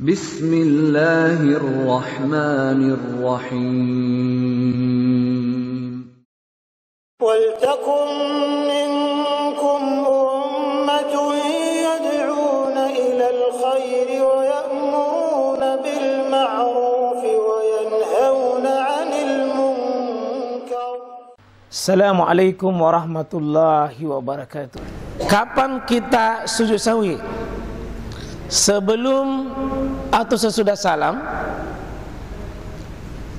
Bismillahirrahmanirrahim. Waltakum minkum ummatun yad'una ilal khairi wa ya'muruna bil ma'rufi wa yanhauna 'anil munkar. Assalamualaikum warahmatullahi wabarakatuh. Kapan kita sujud sahwi? Sebelum atau sesudah salam?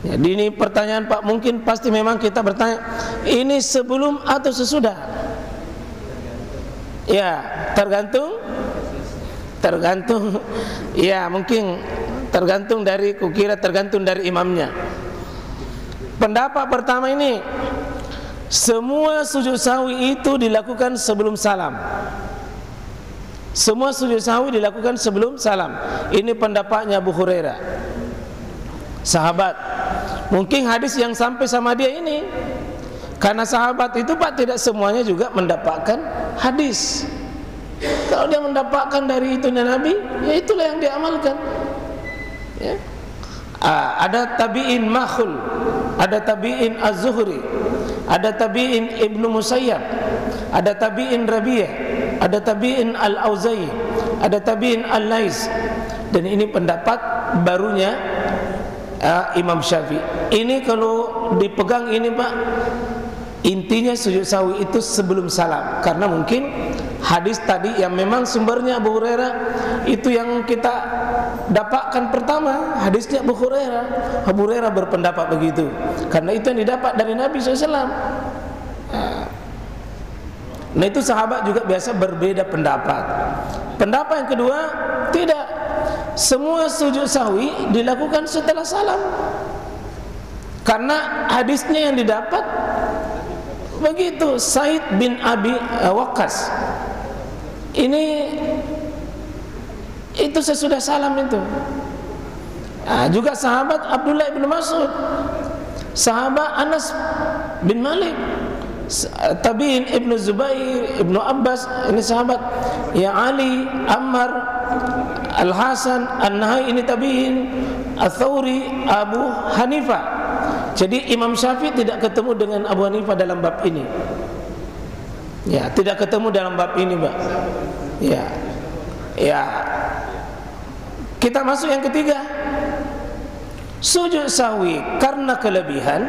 Jadi ini pertanyaan Pak, mungkin pasti memang kita bertanya, ini sebelum atau sesudah? Ya, tergantung. Ya, mungkin tergantung dari, kukira tergantung dari imamnya. Pendapat pertama ini, semua sujud sahwi itu dilakukan sebelum salam. Semua sujud sahwi dilakukan sebelum salam. Ini pendapatnya Abu Hurairah, sahabat. Mungkin hadis yang sampai sama dia ini, karena sahabat itu Pak tidak semuanya juga mendapatkan hadis. Kalau dia mendapatkan dari itunya Nabi, ya itulah yang dia amalkan. Ya. Ada tabi'in Makhul, ada tabi'in Az-Zuhri, ada tabi'in Ibnu Musayyab, ada tabi'in Rabi'ah, ada tabi'in Al-Auza'i, ada tabi'in Al-Lais. Dan ini pendapat barunya Imam Syafi'i. Ini kalau dipegang ini Pak, intinya sujud sahwi itu sebelum salam. Karena mungkin hadis tadi yang memang sumbernya Abu Hurairah itu yang kita dapatkan pertama, hadisnya Abu Hurairah. Abu Hurairah berpendapat begitu, karena itu yang didapat dari Nabi SAW. Nah itu sahabat juga biasa berbeda pendapat. Pendapat yang kedua, tidak, semua sujud sahwi dilakukan setelah salam, karena hadisnya yang didapat begitu. Said bin Abi Waqqas ini itu sesudah salam itu. Juga sahabat Abdullah bin Mas'ud, sahabat Anas bin Malik, tabi'in Ibnu Zubair, Ibnu Abbas, ini sahabat. Ya Ali, Ammar, Al-Hasan, An-Nahai, ini tabi'in. Ats-Tsauri, Abu Hanifah. Jadi Imam Syafi'i tidak ketemu dengan Abu Hanifah dalam bab ini. Ya, tidak ketemu dalam bab ini, Pak. Ya. Kita masuk yang ketiga. Sujud sahwi karena kelebihan,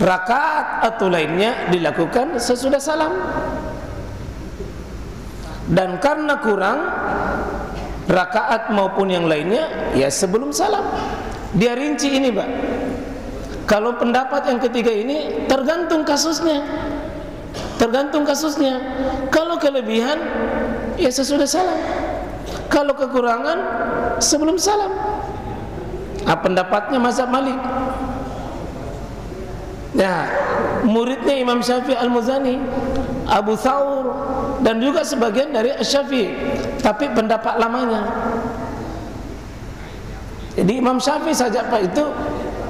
rakaat atau lainnya dilakukan sesudah salam. Dan karena kurang, rakaat maupun yang lainnya ya sebelum salam. Dia rinci ini Pak. Kalau pendapat yang ketiga ini tergantung kasusnya. Kalau kelebihan ya sesudah salam, kalau kekurangan sebelum salam. Pendapatnya mazhab Malik. Nah, muridnya Imam Syafi'i Al-Muzani, Abu Thawr, dan juga sebagian dari Syafi'i, tapi pendapat lamanya. Jadi Imam Syafi'i saja Pak itu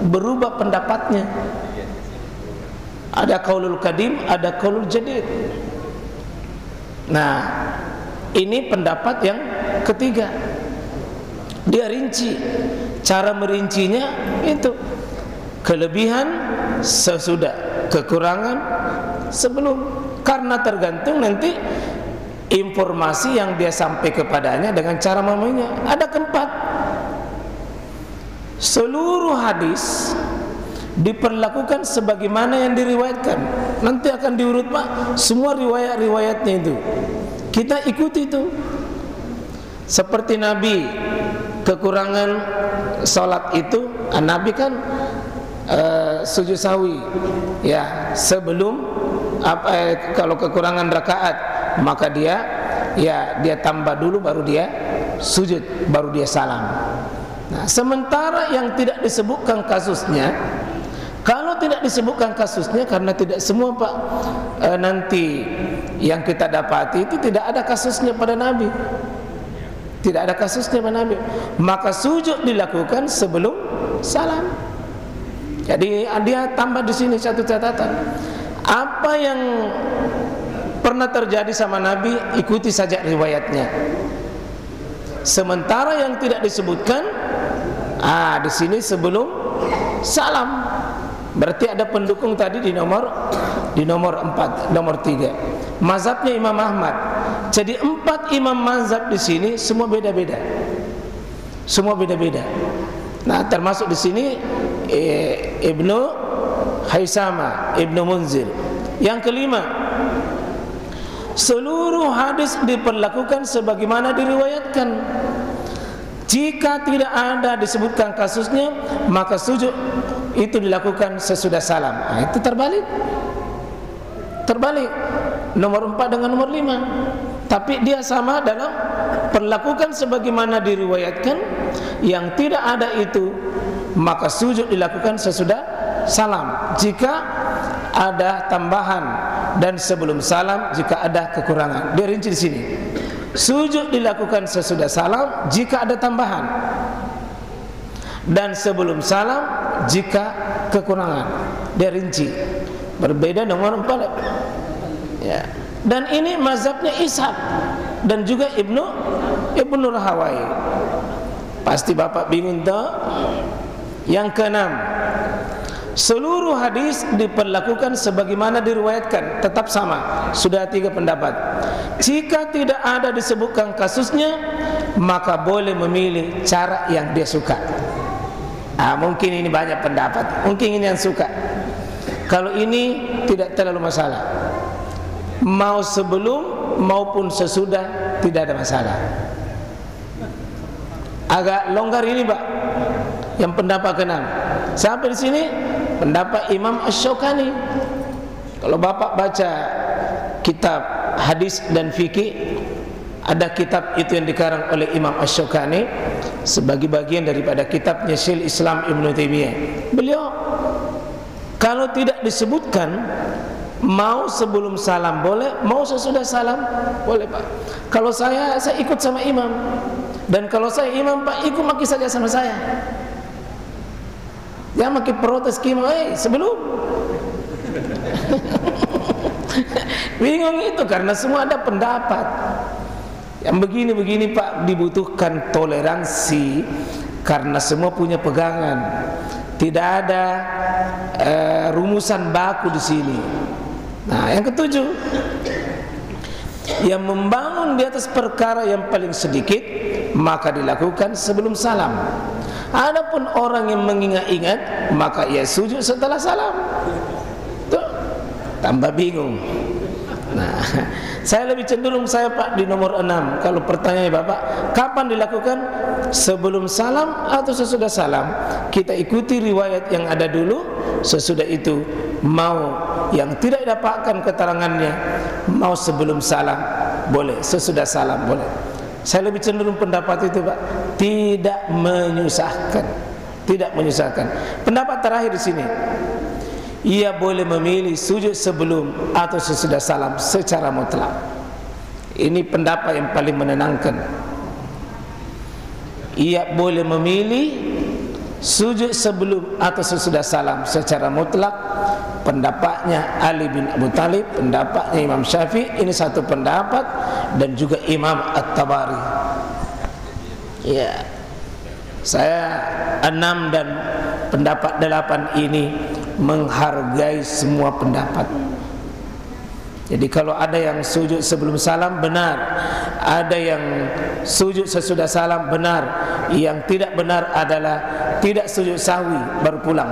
berubah pendapatnya. Ada qaulul qadim, ada qaulul jadid. Nah, ini pendapat yang ketiga. Dia rinci. Cara merincinya itu kelebihan sesudah, kekurangan sebelum. Karena tergantung nanti informasi yang dia sampai kepadanya dengan cara memahaminya. Ada keempat, seluruh hadis diperlakukan sebagaimana yang diriwayatkan. Nanti akan diurut Pak, semua riwayat-riwayatnya itu kita ikuti itu. Seperti Nabi kekurangan salat itu, Nabi kan sujud sahwi ya sebelum kalau kekurangan rakaat, maka dia tambah dulu baru dia sujud, baru dia salam. Nah, sementara yang tidak disebutkan kasusnya, kalau tidak disebutkan kasusnya, karena tidak semua Pak nanti yang kita dapati itu tidak ada kasusnya pada Nabi, tidak ada kasusnya pada Nabi, maka sujud dilakukan sebelum salam. Jadi dia tambah di sini satu catatan, apa yang pernah terjadi sama Nabi ikuti saja riwayatnya. Sementara yang tidak disebutkan di sini sebelum salam. Berarti ada pendukung tadi di nomor 4, nomor 3. Mazhabnya Imam Ahmad. Jadi 4 imam mazhab di sini semua beda-beda. Semua beda-beda. Nah, termasuk di sini Ibnu Haisama, Ibnu Munzir. Yang kelima, seluruh hadis diperlakukan sebagaimana diriwayatkan. Jika tidak ada disebutkan kasusnya, maka sujud itu dilakukan sesudah salam. Itu terbalik. Nomor 4 dengan nomor 5. Tapi dia sama dalam perlakukan sebagaimana diriwayatkan. Yang tidak ada itu, maka sujud dilakukan sesudah salam. Jika ada tambahan, dan sebelum salam jika ada kekurangan. Dia rinci di sini. Sujud dilakukan sesudah salam jika ada tambahan, dan sebelum salam jika kekurangan. Dia rinci. Berbeda nomor 4. Ya. Dan ini mazhabnya Ishaq dan juga Ibnu Rahawai. Pasti Bapak bingung toh? Yang keenam, seluruh hadis diperlakukan sebagaimana diriwayatkan, tetap sama. Sudah 3 pendapat. Jika tidak ada disebutkan kasusnya, maka boleh memilih cara yang dia suka. Mungkin ini banyak pendapat, mungkin ini yang suka. Kalau ini tidak terlalu masalah. Mau sebelum maupun sesudah tidak ada masalah. Agak longgar ini, Pak. Yang pendapat ke-6. Sampai di sini pendapat Imam Asy-Syaukani. Kalau Bapak baca kitab hadis dan fikih, ada kitab itu yang dikarang oleh Imam Asy-Syaukani sebagai bagian daripada kitabnya Syekhul Islam Ibnu Taimiyah. Beliau kalau tidak disebutkan, mau sebelum salam boleh, mau sesudah salam boleh, Pak. Kalau saya ikut sama imam, dan kalau saya imam, Pak, ikut maki saja sama saya. Dia makin protes kimo, sebelum. Bingung itu karena semua ada pendapat. Yang begini-begini, Pak, dibutuhkan toleransi karena semua punya pegangan. Tidak ada rumusan baku di sini. Nah, yang ke-7, yang membangun di atas perkara yang paling sedikit, maka dilakukan sebelum salam. Adapun orang yang mengingat-ingat, maka ia sujud setelah salam. Tuh, tambah bingung. Nah, saya lebih cenderung Pak di nomor 6. Kalau pertanyaannya Bapak, kapan dilakukan? Sebelum salam atau sesudah salam? Kita ikuti riwayat yang ada dulu. Sesudah itu, mau yang tidak dapatkan keterangannya, mau sebelum salam boleh, sesudah salam boleh. Saya lebih cenderung pendapat itu, Pak. Tidak menyusahkan. Tidak menyusahkan. Pendapat terakhir di sini, ia boleh memilih sujud sebelum atau sesudah salam secara mutlak. Ini pendapat yang paling menenangkan. Ia boleh memilih sujud sebelum atau sesudah salam secara mutlak. Pendapatnya Ali bin Abu Talib, pendapatnya Imam Syafi'i, ini satu pendapat, dan juga Imam At-Tabari. Ya, saya 6 dan pendapat 8 ini menghargai semua pendapat. Jadi kalau ada yang sujud sebelum salam, benar. Ada yang sujud sesudah salam, benar. Yang tidak benar adalah tidak sujud sahwi baru pulang.